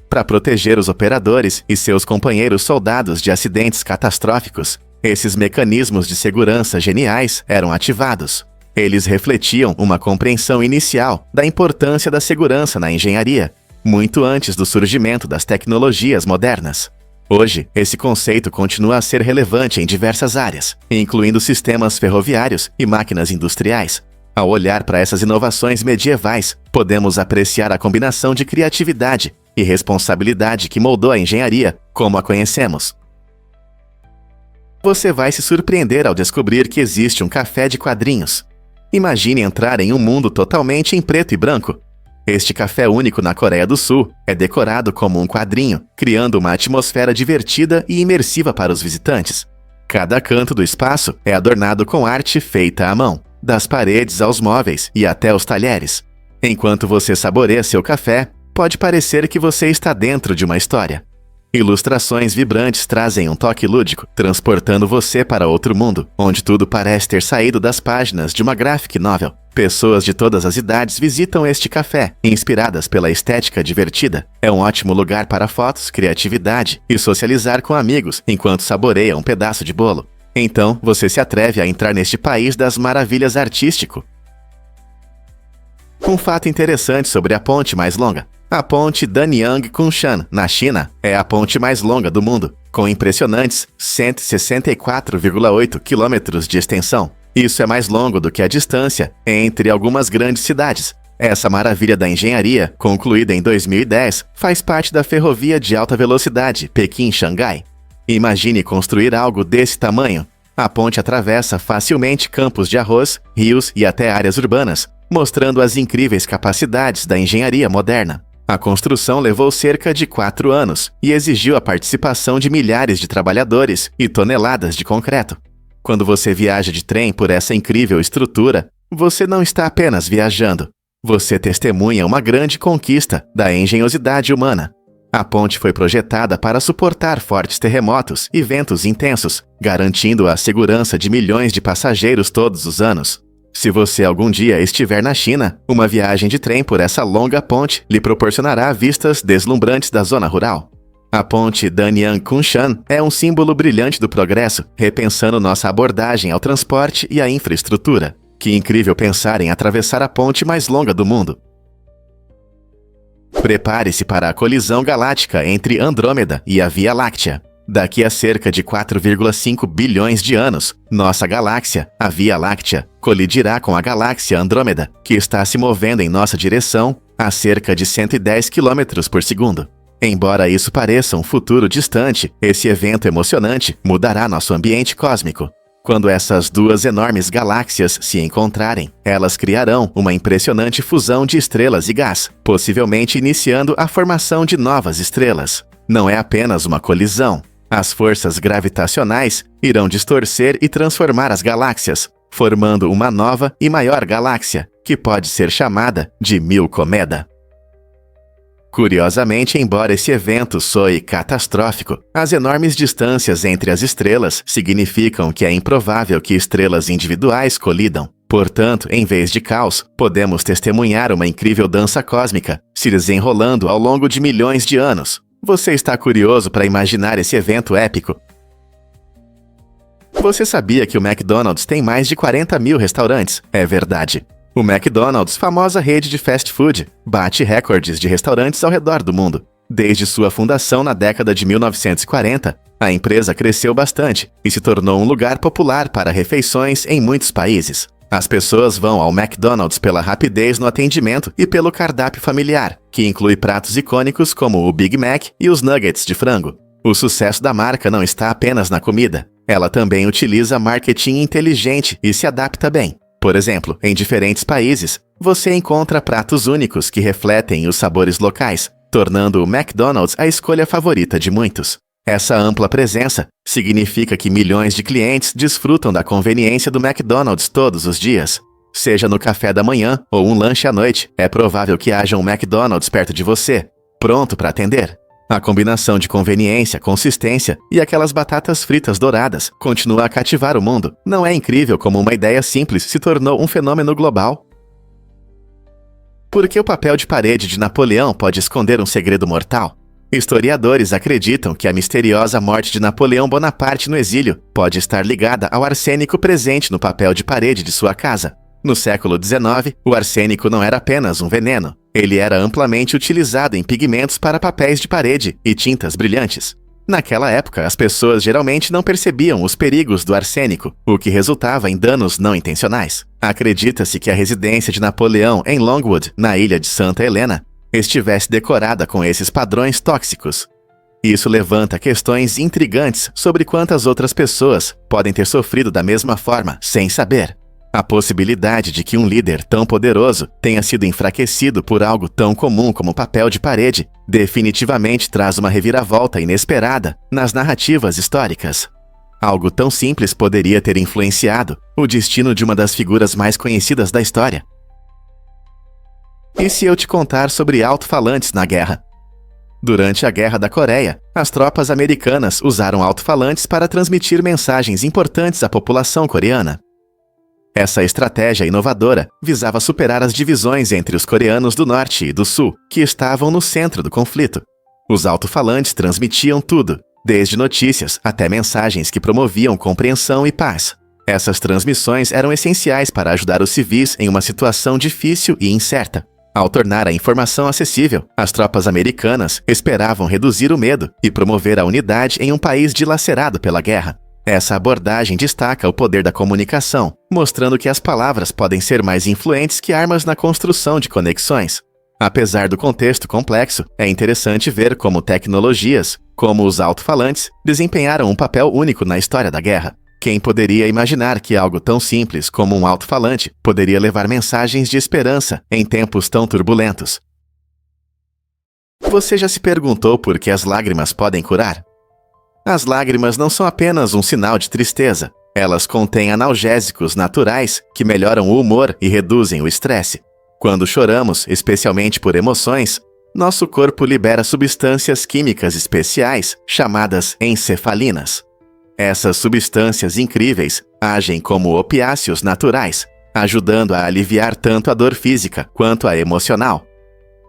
Para proteger os operadores e seus companheiros soldados de acidentes catastróficos, esses mecanismos de segurança geniais eram ativados. Eles refletiam uma compreensão inicial da importância da segurança na engenharia, muito antes do surgimento das tecnologias modernas. Hoje, esse conceito continua a ser relevante em diversas áreas, incluindo sistemas ferroviários e máquinas industriais. Ao olhar para essas inovações medievais, podemos apreciar a combinação de criatividade e responsabilidade que moldou a engenharia como a conhecemos. Você vai se surpreender ao descobrir que existe um café de quadrinhos. Imagine entrar em um mundo totalmente em preto e branco. Este café único na Coreia do Sul é decorado como um quadrinho, criando uma atmosfera divertida e imersiva para os visitantes. Cada canto do espaço é adornado com arte feita à mão, das paredes aos móveis e até os talheres. Enquanto você saboreia seu café, pode parecer que você está dentro de uma história. Ilustrações vibrantes trazem um toque lúdico, transportando você para outro mundo, onde tudo parece ter saído das páginas de uma graphic novel. Pessoas de todas as idades visitam este café, inspiradas pela estética divertida. É um ótimo lugar para fotos, criatividade e socializar com amigos enquanto saboreia um pedaço de bolo. Então, você se atreve a entrar neste país das maravilhas artístico. Um fato interessante sobre a ponte mais longa. A ponte Danyang Kunshan, na China, é a ponte mais longa do mundo, com impressionantes 164,8 quilômetros de extensão. Isso é mais longo do que a distância entre algumas grandes cidades. Essa maravilha da engenharia, concluída em 2010, faz parte da ferrovia de alta velocidade Pequim-Xangai. Imagine construir algo desse tamanho. A ponte atravessa facilmente campos de arroz, rios e até áreas urbanas, mostrando as incríveis capacidades da engenharia moderna. A construção levou cerca de 4 anos e exigiu a participação de milhares de trabalhadores e toneladas de concreto. Quando você viaja de trem por essa incrível estrutura, você não está apenas viajando. Você testemunha uma grande conquista da engenhosidade humana. A ponte foi projetada para suportar fortes terremotos e ventos intensos, garantindo a segurança de milhões de passageiros todos os anos. Se você algum dia estiver na China, uma viagem de trem por essa longa ponte lhe proporcionará vistas deslumbrantes da zona rural. A ponte Danyang Kunshan é um símbolo brilhante do progresso, repensando nossa abordagem ao transporte e à infraestrutura. Que incrível pensar em atravessar a ponte mais longa do mundo. Prepare-se para a colisão galáctica entre Andrômeda e a Via Láctea. Daqui a cerca de 4,5 bilhões de anos, nossa galáxia, a Via Láctea, colidirá com a galáxia Andrômeda, que está se movendo em nossa direção a cerca de 110 km por segundo. Embora isso pareça um futuro distante, esse evento emocionante mudará nosso ambiente cósmico. Quando essas duas enormes galáxias se encontrarem, elas criarão uma impressionante fusão de estrelas e gás, possivelmente iniciando a formação de novas estrelas. Não é apenas uma colisão. As forças gravitacionais irão distorcer e transformar as galáxias, formando uma nova e maior galáxia, que pode ser chamada de Milcomeda. Curiosamente, embora esse evento soe catastrófico, as enormes distâncias entre as estrelas significam que é improvável que estrelas individuais colidam. Portanto, em vez de caos, podemos testemunhar uma incrível dança cósmica se desenrolando ao longo de milhões de anos. Você está curioso para imaginar esse evento épico? Você sabia que o McDonald's tem mais de 40 mil restaurantes? É verdade. O McDonald's, famosa rede de fast food, bate recordes de restaurantes ao redor do mundo. Desde sua fundação na década de 1940, a empresa cresceu bastante e se tornou um lugar popular para refeições em muitos países. As pessoas vão ao McDonald's pela rapidez no atendimento e pelo cardápio familiar, que inclui pratos icônicos como o Big Mac e os nuggets de frango. O sucesso da marca não está apenas na comida. Ela também utiliza marketing inteligente e se adapta bem. Por exemplo, em diferentes países, você encontra pratos únicos que refletem os sabores locais, tornando o McDonald's a escolha favorita de muitos. Essa ampla presença significa que milhões de clientes desfrutam da conveniência do McDonald's todos os dias. Seja no café da manhã ou um lanche à noite, é provável que haja um McDonald's perto de você, pronto para atender. A combinação de conveniência, consistência e aquelas batatas fritas douradas continua a cativar o mundo. Não é incrível como uma ideia simples se tornou um fenômeno global? Por que o papel de parede de Napoleão pode esconder um segredo mortal? Historiadores acreditam que a misteriosa morte de Napoleão Bonaparte no exílio pode estar ligada ao arsênico presente no papel de parede de sua casa. No século XIX, o arsênico não era apenas um veneno. Ele era amplamente utilizado em pigmentos para papéis de parede e tintas brilhantes. Naquela época, as pessoas geralmente não percebiam os perigos do arsênico, o que resultava em danos não intencionais. Acredita-se que a residência de Napoleão em Longwood, na ilha de Santa Helena, estivesse decorada com esses padrões tóxicos. Isso levanta questões intrigantes sobre quantas outras pessoas podem ter sofrido da mesma forma, sem saber. A possibilidade de que um líder tão poderoso tenha sido enfraquecido por algo tão comum como papel de parede definitivamente traz uma reviravolta inesperada nas narrativas históricas. Algo tão simples poderia ter influenciado o destino de uma das figuras mais conhecidas da história. E se eu te contar sobre alto-falantes na guerra? Durante a Guerra da Coreia, as tropas americanas usaram alto-falantes para transmitir mensagens importantes à população coreana. Essa estratégia inovadora visava superar as divisões entre os coreanos do Norte e do Sul, que estavam no centro do conflito. Os alto-falantes transmitiam tudo, desde notícias até mensagens que promoviam compreensão e paz. Essas transmissões eram essenciais para ajudar os civis em uma situação difícil e incerta. Ao tornar a informação acessível, as tropas americanas esperavam reduzir o medo e promover a unidade em um país dilacerado pela guerra. Essa abordagem destaca o poder da comunicação, mostrando que as palavras podem ser mais influentes que armas na construção de conexões. Apesar do contexto complexo, é interessante ver como tecnologias, como os alto-falantes, desempenharam um papel único na história da guerra. Quem poderia imaginar que algo tão simples como um alto-falante poderia levar mensagens de esperança em tempos tão turbulentos? Você já se perguntou por que as lágrimas podem curar? As lágrimas não são apenas um sinal de tristeza. Elas contêm analgésicos naturais que melhoram o humor e reduzem o estresse. Quando choramos, especialmente por emoções, nosso corpo libera substâncias químicas especiais chamadas encefalinas. Essas substâncias incríveis agem como opiáceos naturais, ajudando a aliviar tanto a dor física quanto a emocional.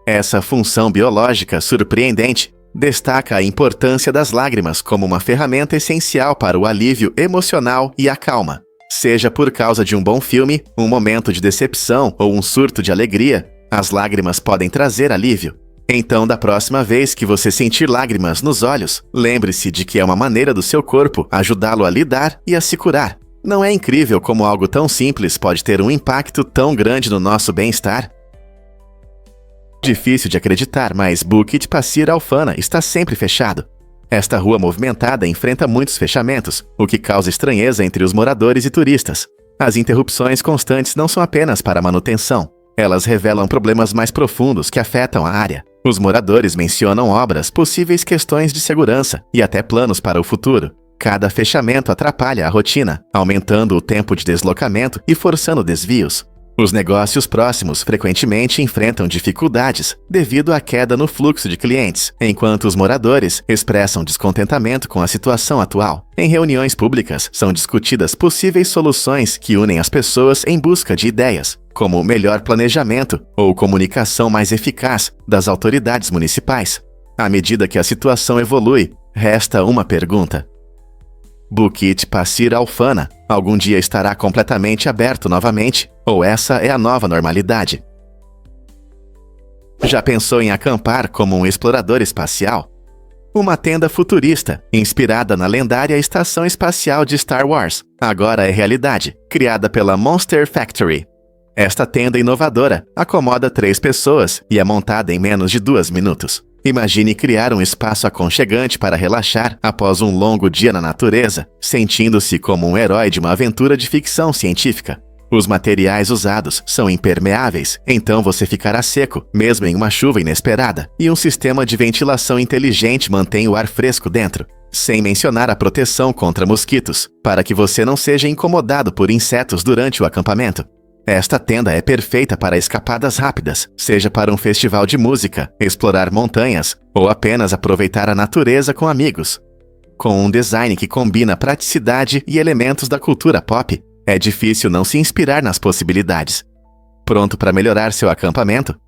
Essa função biológica surpreendente destaca a importância das lágrimas como uma ferramenta essencial para o alívio emocional e a calma. Seja por causa de um bom filme, um momento de decepção ou um surto de alegria, as lágrimas podem trazer alívio. Então, da próxima vez que você sentir lágrimas nos olhos, lembre-se de que é uma maneira do seu corpo ajudá-lo a lidar e a se curar. Não é incrível como algo tão simples pode ter um impacto tão grande no nosso bem-estar? Difícil de acreditar, mas Bukit Pasir Alfana está sempre fechado. Esta rua movimentada enfrenta muitos fechamentos, o que causa estranheza entre os moradores e turistas. As interrupções constantes não são apenas para manutenção. Elas revelam problemas mais profundos que afetam a área. Os moradores mencionam obras, possíveis questões de segurança e até planos para o futuro. Cada fechamento atrapalha a rotina, aumentando o tempo de deslocamento e forçando desvios. Os negócios próximos frequentemente enfrentam dificuldades devido à queda no fluxo de clientes, enquanto os moradores expressam descontentamento com a situação atual. Em reuniões públicas, são discutidas possíveis soluções que unem as pessoas em busca de ideias, como melhor planejamento ou comunicação mais eficaz das autoridades municipais. À medida que a situação evolui, resta uma pergunta. Bukit Pasir Alfana algum dia estará completamente aberto novamente, ou essa é a nova normalidade? Já pensou em acampar como um explorador espacial? Uma tenda futurista, inspirada na lendária estação espacial de Star Wars, agora é realidade, criada pela Monster Factory. Esta tenda inovadora acomoda 3 pessoas e é montada em menos de 2 minutos. Imagine criar um espaço aconchegante para relaxar após um longo dia na natureza, sentindo-se como um herói de uma aventura de ficção científica. Os materiais usados são impermeáveis, então você ficará seco, mesmo em uma chuva inesperada, e um sistema de ventilação inteligente mantém o ar fresco dentro, sem mencionar a proteção contra mosquitos, para que você não seja incomodado por insetos durante o acampamento. Esta tenda é perfeita para escapadas rápidas, seja para um festival de música, explorar montanhas ou apenas aproveitar a natureza com amigos. Com um design que combina praticidade e elementos da cultura pop, é difícil não se inspirar nas possibilidades. Pronto para melhorar seu acampamento?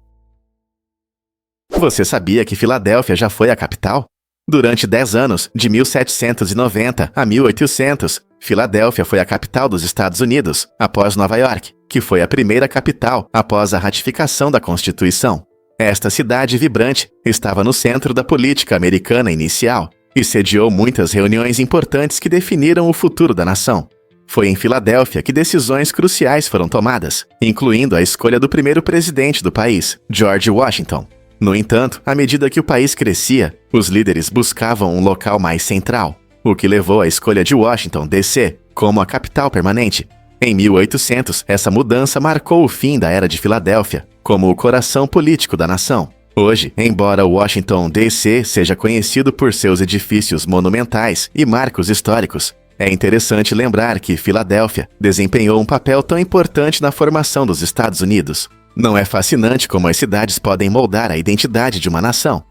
Você sabia que Filadélfia já foi a capital? Durante 10 anos, de 1790 a 1800, Filadélfia foi a capital dos Estados Unidos, após Nova York, que foi a primeira capital após a ratificação da Constituição. Esta cidade vibrante estava no centro da política americana inicial e sediou muitas reuniões importantes que definiram o futuro da nação. Foi em Filadélfia que decisões cruciais foram tomadas, incluindo a escolha do primeiro presidente do país, George Washington. No entanto, à medida que o país crescia, os líderes buscavam um local mais central, o que levou à escolha de Washington, D.C., como a capital permanente. Em 1800, essa mudança marcou o fim da Era de Filadélfia, como o coração político da nação. Hoje, embora Washington, D.C. seja conhecido por seus edifícios monumentais e marcos históricos, é interessante lembrar que Filadélfia desempenhou um papel tão importante na formação dos Estados Unidos. Não é fascinante como as cidades podem moldar a identidade de uma nação?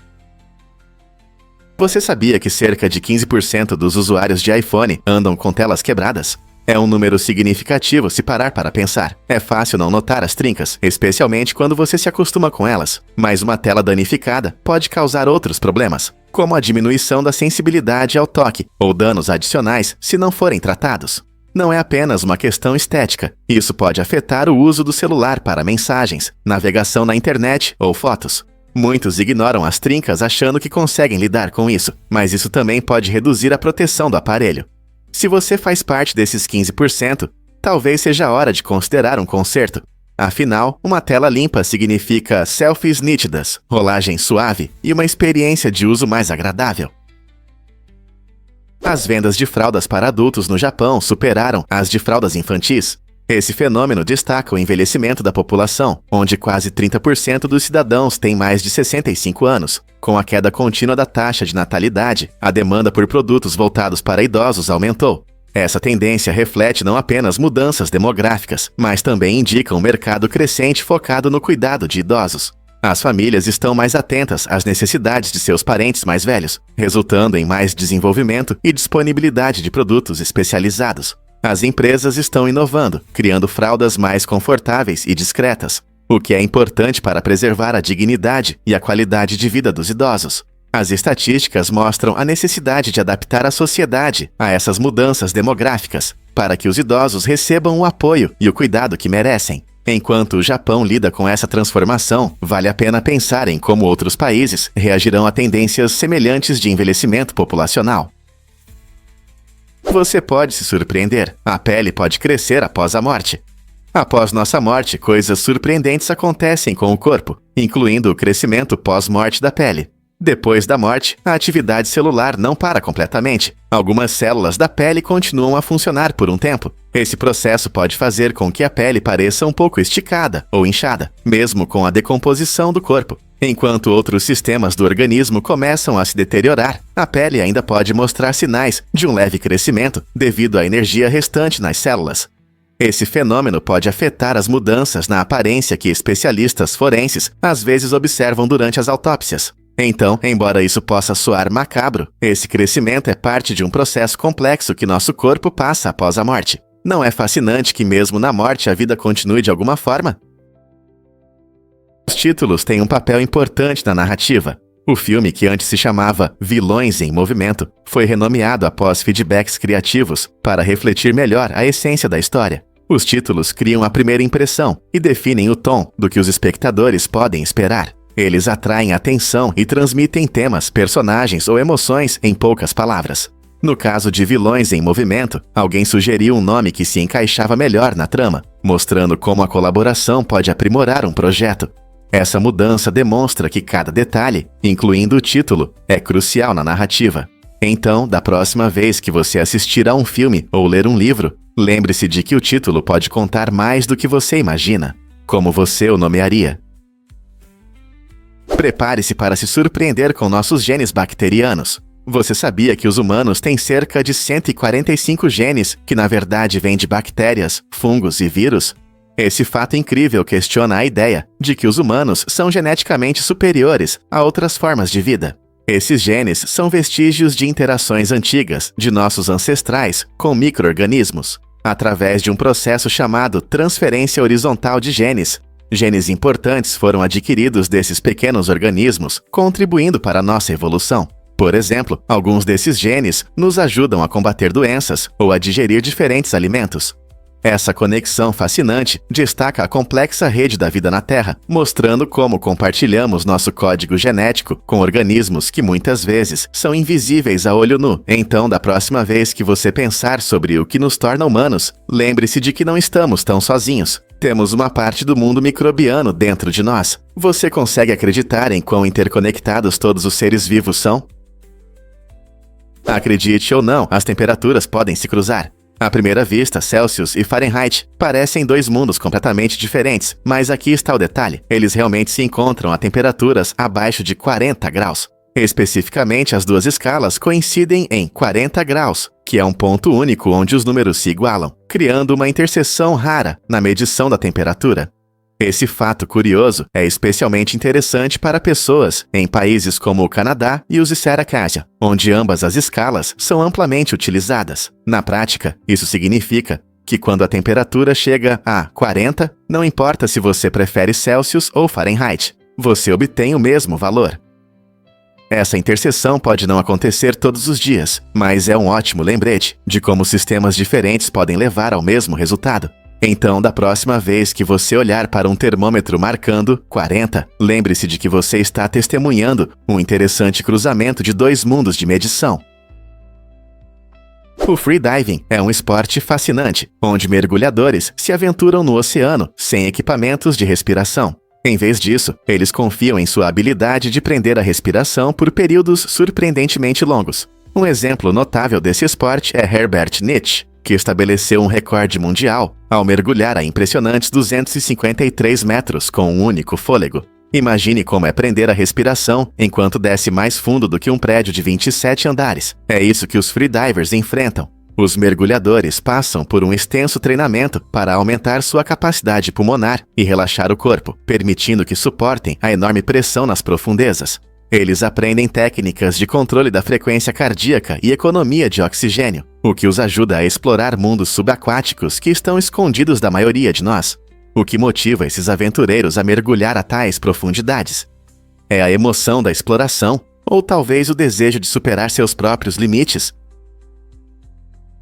Você sabia que cerca de 15% dos usuários de iPhone andam com telas quebradas? É um número significativo se parar para pensar. É fácil não notar as trincas, especialmente quando você se acostuma com elas. Mas uma tela danificada pode causar outros problemas, como a diminuição da sensibilidade ao toque ou danos adicionais se não forem tratados. Não é apenas uma questão estética. Isso pode afetar o uso do celular para mensagens, navegação na internet ou fotos. Muitos ignoram as trincas achando que conseguem lidar com isso, mas isso também pode reduzir a proteção do aparelho. Se você faz parte desses 15%, talvez seja a hora de considerar um conserto. Afinal, uma tela limpa significa selfies nítidas, rolagem suave e uma experiência de uso mais agradável. As vendas de fraldas para adultos no Japão superaram as de fraldas infantis. Esse fenômeno destaca o envelhecimento da população, onde quase 30% dos cidadãos têm mais de 65 anos. Com a queda contínua da taxa de natalidade, a demanda por produtos voltados para idosos aumentou. Essa tendência reflete não apenas mudanças demográficas, mas também indica um mercado crescente focado no cuidado de idosos. As famílias estão mais atentas às necessidades de seus parentes mais velhos, resultando em mais desenvolvimento e disponibilidade de produtos especializados. As empresas estão inovando, criando fraldas mais confortáveis e discretas, o que é importante para preservar a dignidade e a qualidade de vida dos idosos. As estatísticas mostram a necessidade de adaptar a sociedade a essas mudanças demográficas, para que os idosos recebam o apoio e o cuidado que merecem. Enquanto o Japão lida com essa transformação, vale a pena pensar em como outros países reagirão a tendências semelhantes de envelhecimento populacional. Você pode se surpreender. A pele pode crescer após a morte. Após nossa morte, coisas surpreendentes acontecem com o corpo, incluindo o crescimento pós-morte da pele. Depois da morte, a atividade celular não para completamente. Algumas células da pele continuam a funcionar por um tempo. Esse processo pode fazer com que a pele pareça um pouco esticada ou inchada, mesmo com a decomposição do corpo. Enquanto outros sistemas do organismo começam a se deteriorar, a pele ainda pode mostrar sinais de um leve crescimento devido à energia restante nas células. Esse fenômeno pode afetar as mudanças na aparência que especialistas forenses às vezes observam durante as autópsias. Então, embora isso possa soar macabro, esse crescimento é parte de um processo complexo que nosso corpo passa após a morte. Não é fascinante que mesmo na morte a vida continue de alguma forma? Os títulos têm um papel importante na narrativa. O filme, que antes se chamava Vilões em Movimento, foi renomeado após feedbacks criativos para refletir melhor a essência da história. Os títulos criam a primeira impressão e definem o tom do que os espectadores podem esperar. Eles atraem atenção e transmitem temas, personagens ou emoções em poucas palavras. No caso de Vilões em Movimento, alguém sugeriu um nome que se encaixava melhor na trama, mostrando como a colaboração pode aprimorar um projeto. Essa mudança demonstra que cada detalhe, incluindo o título, é crucial na narrativa. Então, da próxima vez que você assistir a um filme ou ler um livro, lembre-se de que o título pode contar mais do que você imagina. Como você o nomearia? Prepare-se para se surpreender com nossos genes bacterianos. Você sabia que os humanos têm cerca de 145 genes que na verdade vêm de bactérias, fungos e vírus? Esse fato incrível questiona a ideia de que os humanos são geneticamente superiores a outras formas de vida. Esses genes são vestígios de interações antigas de nossos ancestrais com micro-organismos, através de um processo chamado transferência horizontal de genes. Genes importantes foram adquiridos desses pequenos organismos, contribuindo para a nossa evolução. Por exemplo, alguns desses genes nos ajudam a combater doenças ou a digerir diferentes alimentos. Essa conexão fascinante destaca a complexa rede da vida na Terra, mostrando como compartilhamos nosso código genético com organismos que muitas vezes são invisíveis a olho nu. Então, da próxima vez que você pensar sobre o que nos torna humanos, lembre-se de que não estamos tão sozinhos. Temos uma parte do mundo microbiano dentro de nós. Você consegue acreditar em quão interconectados todos os seres vivos são? Acredite ou não, as temperaturas podem se cruzar. À primeira vista, Celsius e Fahrenheit parecem dois mundos completamente diferentes, mas aqui está o detalhe: eles realmente se encontram a temperaturas abaixo de 40 graus. Especificamente, as duas escalas coincidem em 40 graus, que é um ponto único onde os números se igualam, criando uma interseção rara na medição da temperatura. Esse fato curioso é especialmente interessante para pessoas em países como o Canadá e os Seracásia, onde ambas as escalas são amplamente utilizadas. Na prática, isso significa que quando a temperatura chega a 40, não importa se você prefere Celsius ou Fahrenheit, você obtém o mesmo valor. Essa interseção pode não acontecer todos os dias, mas é um ótimo lembrete de como sistemas diferentes podem levar ao mesmo resultado. Então, da próxima vez que você olhar para um termômetro marcando 40, lembre-se de que você está testemunhando um interessante cruzamento de dois mundos de medição. O freediving é um esporte fascinante, onde mergulhadores se aventuram no oceano sem equipamentos de respiração. Em vez disso, eles confiam em sua habilidade de prender a respiração por períodos surpreendentemente longos. Um exemplo notável desse esporte é Herbert Nietzsche, que estabeleceu um recorde mundial ao mergulhar a impressionantes 253 metros com um único fôlego. Imagine como é prender a respiração enquanto desce mais fundo do que um prédio de 27 andares. É isso que os freedivers enfrentam. Os mergulhadores passam por um extenso treinamento para aumentar sua capacidade pulmonar e relaxar o corpo, permitindo que suportem a enorme pressão nas profundezas. Eles aprendem técnicas de controle da frequência cardíaca e economia de oxigênio, o que os ajuda a explorar mundos subaquáticos que estão escondidos da maioria de nós. O que motiva esses aventureiros a mergulhar a tais profundidades? É a emoção da exploração, ou talvez o desejo de superar seus próprios limites?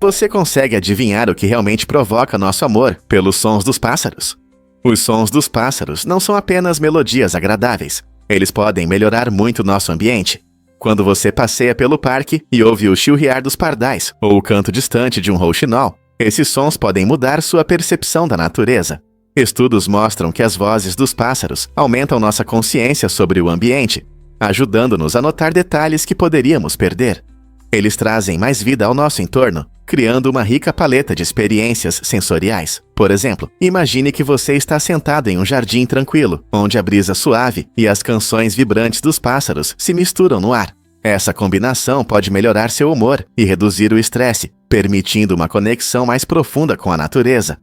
Você consegue adivinhar o que realmente provoca nosso amor pelos sons dos pássaros? Os sons dos pássaros não são apenas melodias agradáveis. Eles podem melhorar muito nosso ambiente. Quando você passeia pelo parque e ouve o chilrear dos pardais ou o canto distante de um rouxinol, esses sons podem mudar sua percepção da natureza. Estudos mostram que as vozes dos pássaros aumentam nossa consciência sobre o ambiente, ajudando-nos a notar detalhes que poderíamos perder. Eles trazem mais vida ao nosso entorno, criando uma rica paleta de experiências sensoriais. Por exemplo, imagine que você está sentado em um jardim tranquilo, onde a brisa suave e as canções vibrantes dos pássaros se misturam no ar. Essa combinação pode melhorar seu humor e reduzir o estresse, permitindo uma conexão mais profunda com a natureza.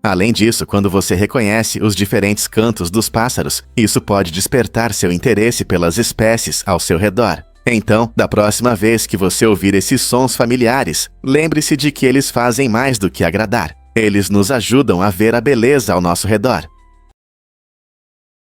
Além disso, quando você reconhece os diferentes cantos dos pássaros, isso pode despertar seu interesse pelas espécies ao seu redor. Então, da próxima vez que você ouvir esses sons familiares, lembre-se de que eles fazem mais do que agradar. Eles nos ajudam a ver a beleza ao nosso redor.